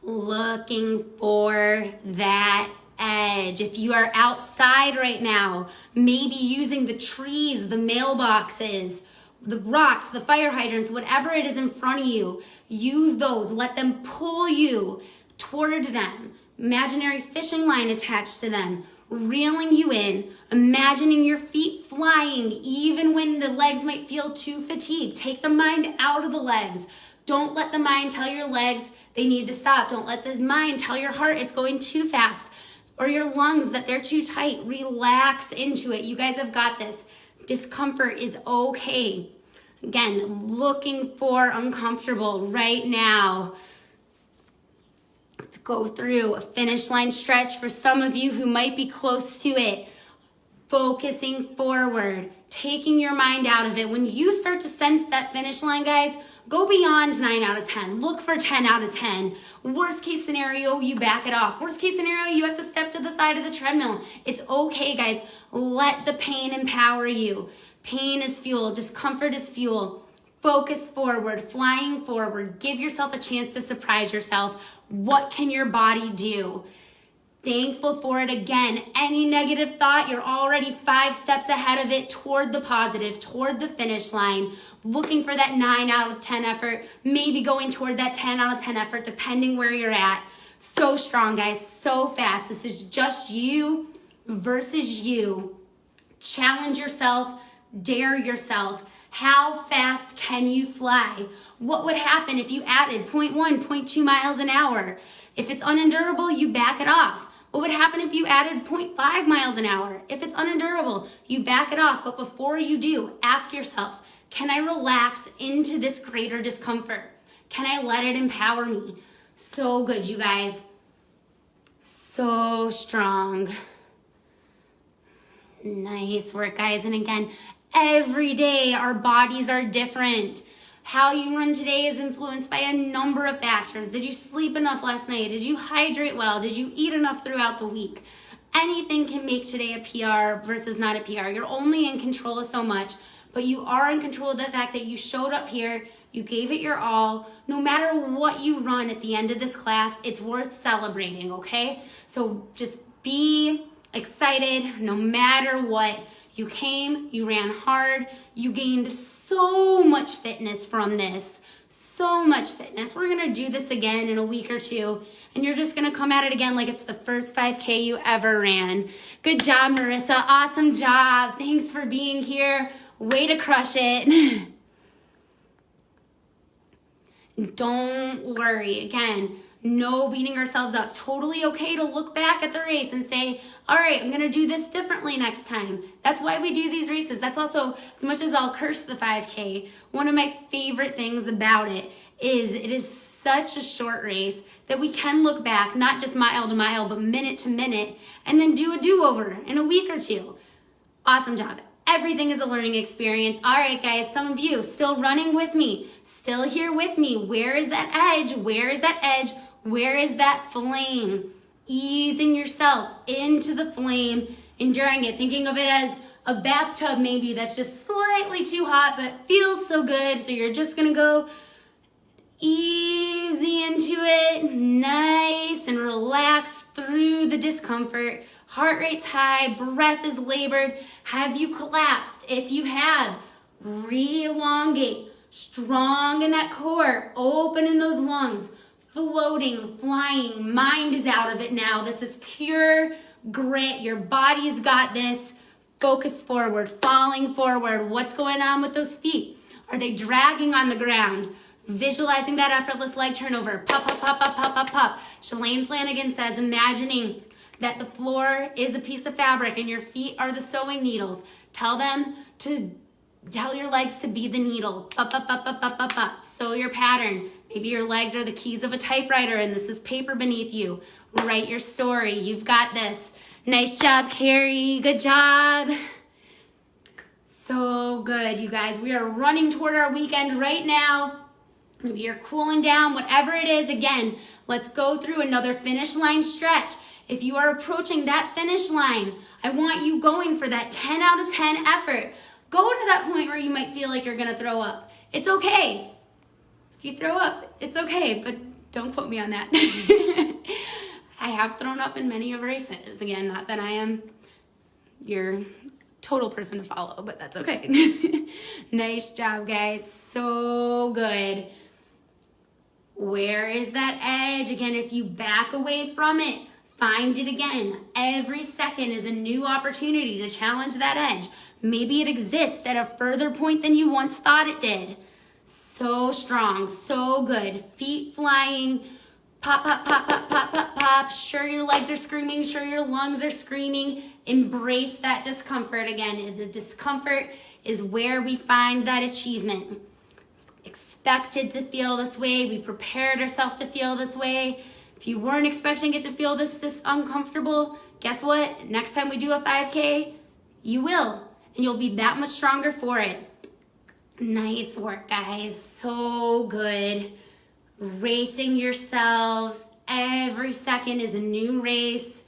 Looking for that edge. If you are outside right now, maybe using the trees, the mailboxes, the rocks, the fire hydrants, whatever it is in front of you, use those. Let them pull you toward them. Imaginary fishing line attached to them, reeling you in, imagining your feet flying even when the legs might feel too fatigued. Take the mind out of the legs. Don't let the mind tell your legs they need to stop. Don't let the mind tell your heart it's going too fast, or your lungs that they're too tight. Relax into it. You guys have got this. Discomfort is okay. Again, looking for uncomfortable right now. Let's go through a finish line stretch for some of you who might be close to it. Focusing forward, taking your mind out of it. When you start to sense that finish line, guys, go beyond 9 out of 10. Look for 10 out of 10. Worst case scenario, you back it off. Worst case scenario, you have to step to the side of the treadmill. It's okay, guys. Let the pain empower you. Pain is fuel. Discomfort is fuel. Focus forward, flying forward. Give yourself a chance to surprise yourself. What can your body do? Thankful for it again. Any negative thought, you're already 5 steps ahead of it toward the positive, toward the finish line. Looking for that 9 out of 10 effort, maybe going toward that 10 out of 10 effort, depending where you're at. So strong, guys, so fast. This is just you versus you. Challenge yourself, dare yourself. How fast can you fly? What would happen if you added 0.1, 0.2 miles an hour? If it's unendurable, you back it off. What would happen if you added 0.5 miles an hour? If it's unendurable, you back it off. But before you do, ask yourself, can I relax into this greater discomfort? Can I let it empower me? So good, you guys. So strong. Nice work, guys. And again, every day our bodies are different. How you run today is influenced by a number of factors. Did you sleep enough last night? Did you hydrate well? Did you eat enough throughout the week? Anything can make today a PR versus not a PR. You're only in control of so much, but you are in control of the fact that you showed up here, you gave it your all. No matter what you run at the end of this class, it's worth celebrating, okay? So just be excited no matter what. You came, you ran hard, you gained so much fitness from this. So much fitness. We're gonna do this again in a week or two, and you're just gonna come at it again like it's the first 5K you ever ran. Good job, Marissa. Awesome job. Thanks for being here. Way to crush it. Don't worry. Again, no beating ourselves up. Totally okay to look back at the race and say, all right, I'm going to do this differently next time. That's why we do these races. That's also, as much as I'll curse the 5K, one of my favorite things about it is such a short race that we can look back, not just mile to mile, but minute to minute, and then do a do-over in a week or two. Awesome job. Everything is a learning experience. All right, guys, some of you still running with me, still here with me. Where is that edge? Where is that edge? Where is that flame? Easing yourself into the flame, enduring it, thinking of it as a bathtub maybe that's just slightly too hot but feels so good. So you're just gonna go easy into it, nice and relaxed through the discomfort. Heart rate's high, breath is labored. Have you collapsed? If you have, re-elongate, strong in that core, open in those lungs, floating, flying, mind is out of it now. This is pure grit. Your body's got this. Focus forward, falling forward. What's going on with those feet? Are they dragging on the ground? Visualizing that effortless leg turnover. Pop, pop, pop, pop, pop, pop, pop. Shalane Flanagan says, imagining that the floor is a piece of fabric and your feet are the sewing needles. Tell your legs to be the needle. Pop, pop, pop, pop, pop, pop, pop. Sew your pattern. Maybe your legs are the keys of a typewriter and this is paper beneath you. Write your story. You've got this. Nice job, Carrie. Good job. So good, you guys. We are running toward our weekend right now. Maybe you're cooling down, whatever it is. Again, let's go through another finish line stretch. If you are approaching that finish line, I want you going for that 10 out of 10 effort. Go to that point where you might feel like you're gonna throw up. It's okay. If you throw up, it's okay, but don't quote me on that. I have thrown up in many of races. Again, not that I am your total person to follow, but that's okay. Nice job, guys. So good. Where is that edge? Again, if you back away from it, find it again. Every second is a new opportunity to challenge that edge. Maybe it exists at a further point than you once thought it did. So strong, so good. Feet flying. Pop, pop, pop, pop, pop, pop, pop. Sure your legs are screaming, sure your lungs are screaming. Embrace that discomfort again. The discomfort is where we find that achievement. Expected to feel this way. We prepared ourselves to feel this way. If you weren't expecting it to feel this uncomfortable, guess what? Next time we do a 5K, you will. And you'll be that much stronger for it. Nice work, guys. So good. Racing yourselves. Every second is a new race.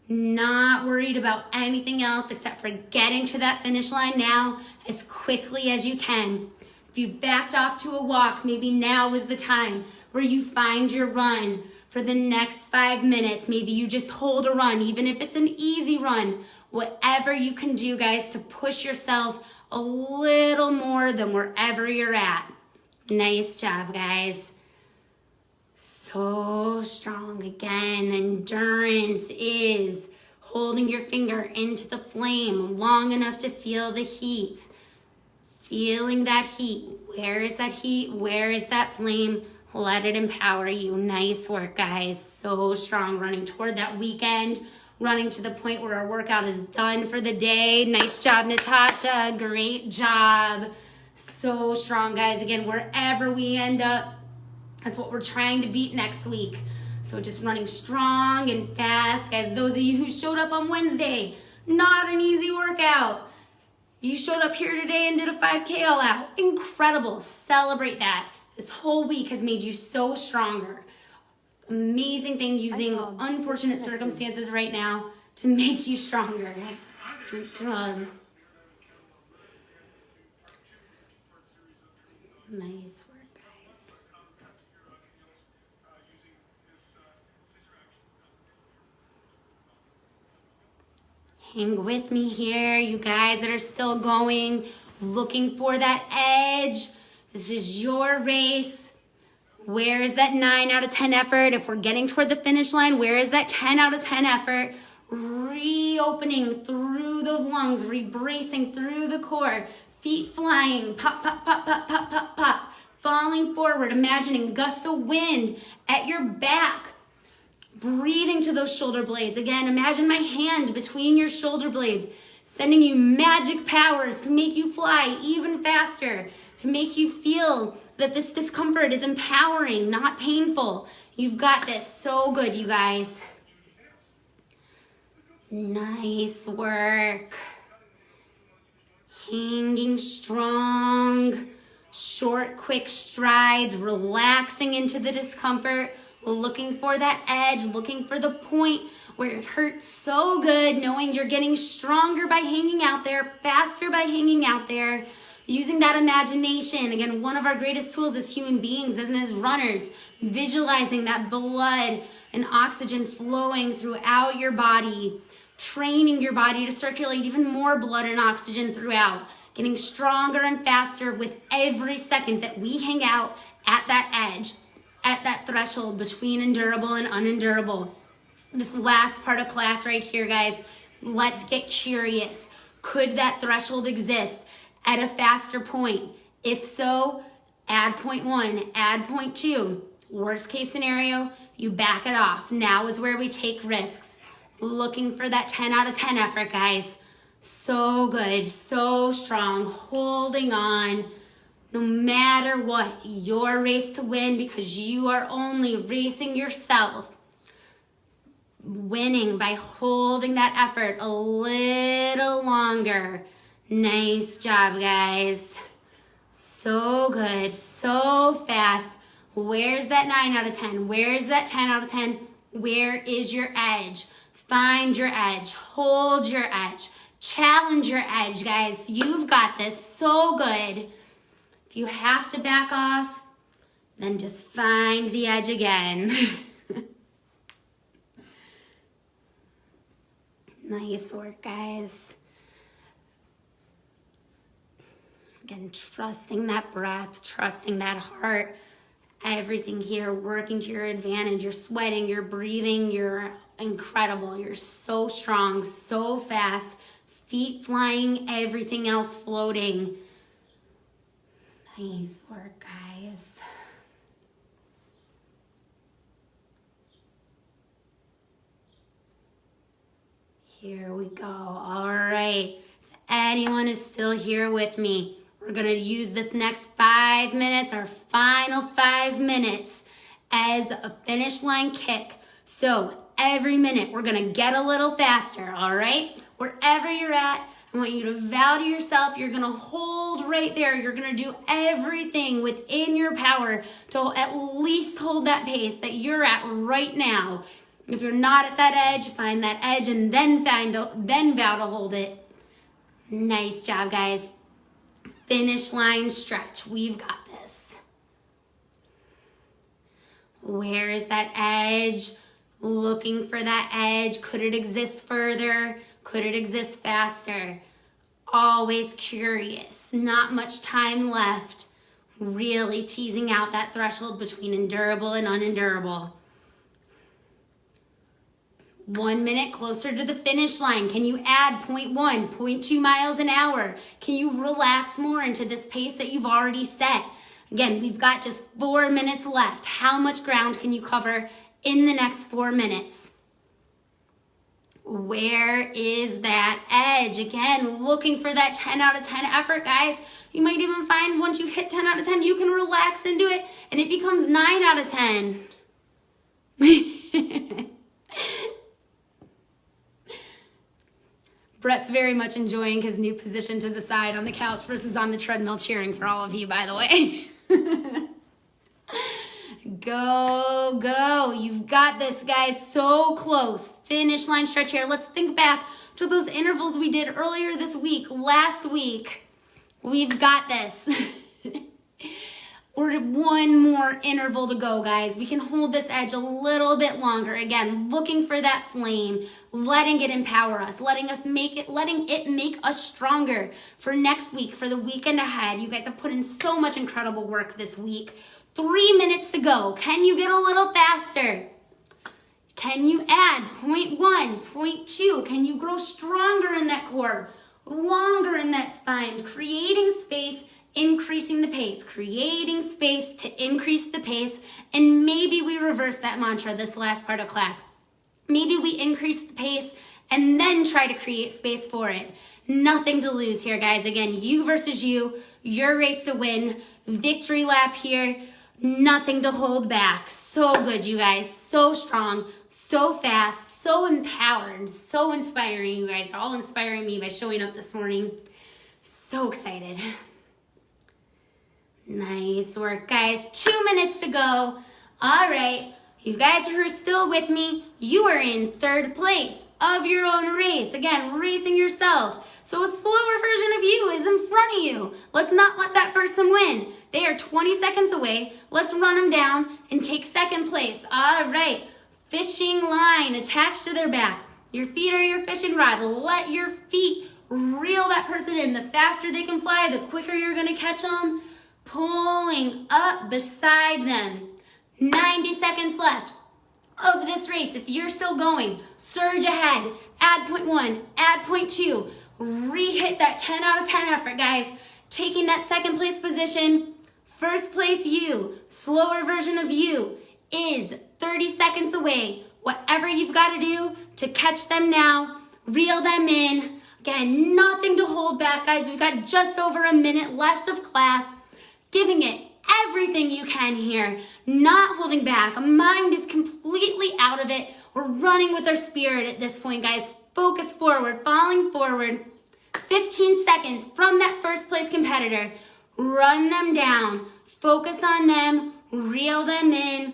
Not worried about anything else except for getting to that finish line now as quickly as you can. If you've backed off to a walk, maybe now is the time where you find your run for the next 5 minutes. Maybe you just hold a run, even if it's an easy run. Whatever you can do, guys, to push yourself a little more than wherever you're at. Nice job, guys. So strong. Again, endurance is holding your finger into the flame long enough to feel the heat. Feeling that heat. Where is that heat? Where is that flame? Let it empower you. Nice work, guys. So strong. Running toward that weekend. Running to the point where our workout is done for the day. Nice job, Natasha. Great job. So strong, guys. Again, wherever we end up, that's what we're trying to beat next week. So just running strong and fast. Guys, those of you who showed up on Wednesday, not an easy workout. You showed up here today and did a 5K all out. Incredible. Celebrate that. This whole week has made you so stronger. Amazing thing using unfortunate circumstances right now to make you stronger. Nice work, guys. Hang with me here, you guys that are still going, looking for that edge. This is your race. Where is that 9 out of 10 effort? If we're getting toward the finish line, where is that 10 out of 10 effort? Reopening through those lungs, rebracing through the core, feet flying, pop, pop, pop, pop, pop, pop, pop. Falling forward, imagining gusts of wind at your back. Breathing to those shoulder blades. Again, imagine my hand between your shoulder blades, sending you magic powers to make you fly even faster, to make you feel that this discomfort is empowering, not painful. You've got this. So good, you guys. Nice work. hanging strong, short, quick strides, relaxing into the discomfort, looking for that edge, looking for the point where it hurts so good, knowing you're getting stronger by hanging out there, faster by hanging out there, using that imagination. Again, one of our greatest tools as human beings and as runners, visualizing that blood and oxygen flowing throughout your body, training your body to circulate even more blood and oxygen throughout, getting stronger and faster with every second that we hang out at that edge, at that threshold between endurable and unendurable. This last part of class right here, guys, let's get curious. Could that threshold exist at a faster point? If so, add 0.1, add 0.2. Worst case scenario, you back it off. Now is where we take risks. Looking for that 10 out of 10 effort, guys. So good, so strong, holding on. No matter what, your race to win because you are only racing yourself. Winning by holding that effort a little longer. Nice job, guys. So good, so fast. Where's that 9 out of 10? Where's that 10 out of 10? Where is your edge? Find your edge. Hold your edge. Challenge your edge, guys. You've got this. So good. If you have to back off, then just find the edge again. Nice work, guys. Again, trusting that breath, trusting that heart, everything here working to your advantage. You're sweating, you're breathing, you're incredible. You're so strong, so fast, feet flying, everything else floating. Nice work, guys. Here we go. All right. If anyone is still here with me, we're going to use this next 5 minutes, our final 5 minutes, as a finish line kick. So every minute, we're going to get a little faster, all right? Wherever you're at, I want you to vow to yourself, you're going to hold right there. You're going to do everything within your power to at least hold that pace that you're at right now. If you're not at that edge, find that edge and then vow to hold it. Nice job, guys. Finish line stretch. We've got this. Where is that edge? Looking for that edge. Could it exist further? Could it exist faster? Always curious. Not much time left. Really teasing out that threshold between endurable and unendurable. 1 minute closer to the finish line. Can you add 0.1, 0.2 miles an hour? Can you relax more into this pace that you've already set? Again, we've got just 4 minutes left. How much ground can you cover in the next 4 minutes? Where is that edge? Again, looking for that 10 out of 10 effort, guys. You might even find once you hit 10 out of 10, you can relax into it and it becomes 9 out of 10. Brett's very much enjoying his new position to the side on the couch versus on the treadmill, cheering for all of you, by the way. Go, go. You've got this, guys. So close. Finish line stretch here. Let's think back to those intervals we did earlier this week, last week. We've got this. We're one more interval to go, guys. We can hold this edge a little bit longer. Again, looking for that flame, letting it empower us, letting it make us stronger for next week, for the weekend ahead. You guys have put in so much incredible work this week. 3 minutes to go. Can you get a little faster? Can you add 0.1, 0.2? Can you grow stronger in that core, longer in that spine, creating space, increasing the pace, creating space to increase the pace, and maybe we reverse that mantra this last part of class. Maybe we increase the pace and then try to create space for it. Nothing to lose here, guys. Again, you versus you, your race to win, victory lap here, nothing to hold back. So good, you guys, so strong, so fast, so empowered, so inspiring. You guys are all inspiring me by showing up this morning. So excited. Nice work, guys. 2 minutes to go. All right, you guys who are still with me, you are in 3rd place of your own race. Again, racing yourself. So a slower version of you is in front of you. Let's not let that person win. They are 20 seconds away. Let's run them down and take 2nd place. All right, fishing line attached to their back. Your feet are your fishing rod. Let your feet reel that person in. The faster they can fly, the quicker you're gonna catch them. Pulling up beside them. 90 seconds left of this race. If you're still going, surge ahead. Add 0.1, add 0.2. Re-hit that 10 out of 10 effort, guys. Taking that 2nd place position. 1st place you, slower version of you, is 30 seconds away. Whatever you've got to do to catch them now, reel them in. Again, nothing to hold back, guys. We've got just over a minute left of class. Giving it everything you can here. Not holding back. Mind is completely out of it. We're running with our spirit at this point, guys. Focus forward, falling forward. 15 seconds from that 1st place competitor. Run them down. Focus on them. Reel them in.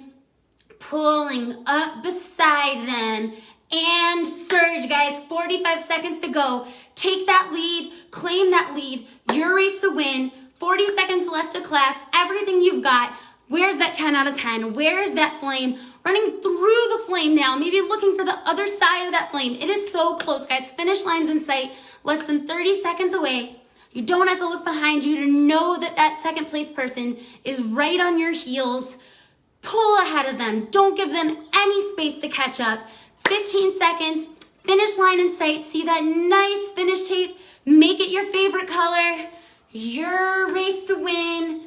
Pulling up beside them. And surge, guys. 45 seconds to go. Take that lead. Claim that lead. Your race to win. 40 seconds left of class. Everything you've got. Where's that 10 out of 10? Where's that flame? Running through the flame now. Maybe looking for the other side of that flame. It is so close, guys. Finish line's in sight. Less than 30 seconds away. You don't have to look behind you to know that that 2nd place person is right on your heels. Pull ahead of them. Don't give them any space to catch up. 15 seconds. Finish line in sight. See that nice finish tape? Make it your favorite color. Your race to win.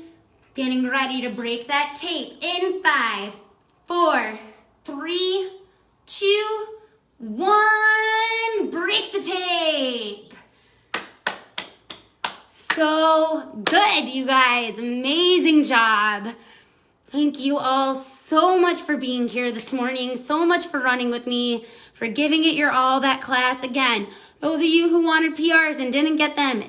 Getting ready to break that tape in 5, 4, 3, 2, 1. Break the tape. So good, you guys. Amazing job. Thank you all so much for being here this morning. So much for running with me, for giving it your all that class. Again, those of you who wanted PRs and didn't get them,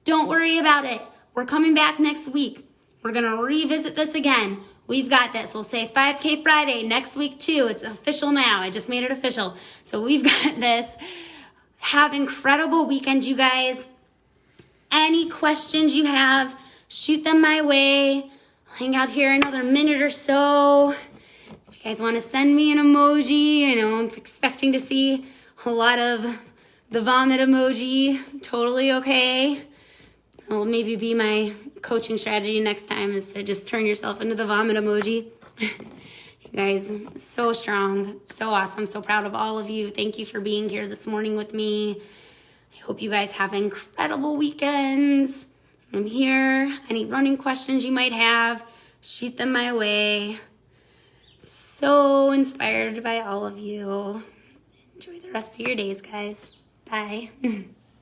don't worry about it. We're coming back next week. We're going to revisit this again. We've got this. We'll say 5K Friday next week too. It's official now. I just made it official. So we've got this. Have an incredible weekend, you guys. Any questions you have, shoot them my way. I'll hang out here another minute or so. If you guys want to send me an emoji, I'm expecting to see a lot of the vomit emoji. Totally okay. It'll maybe be my coaching strategy next time is to just turn yourself into the vomit emoji. You guys, so strong, so awesome, so proud of all of you. Thank you for being here this morning with me. I hope you guys have incredible weekends. I'm here. Any running questions you might have, shoot them my way. So inspired by all of you. Enjoy the rest of your days, guys. Bye.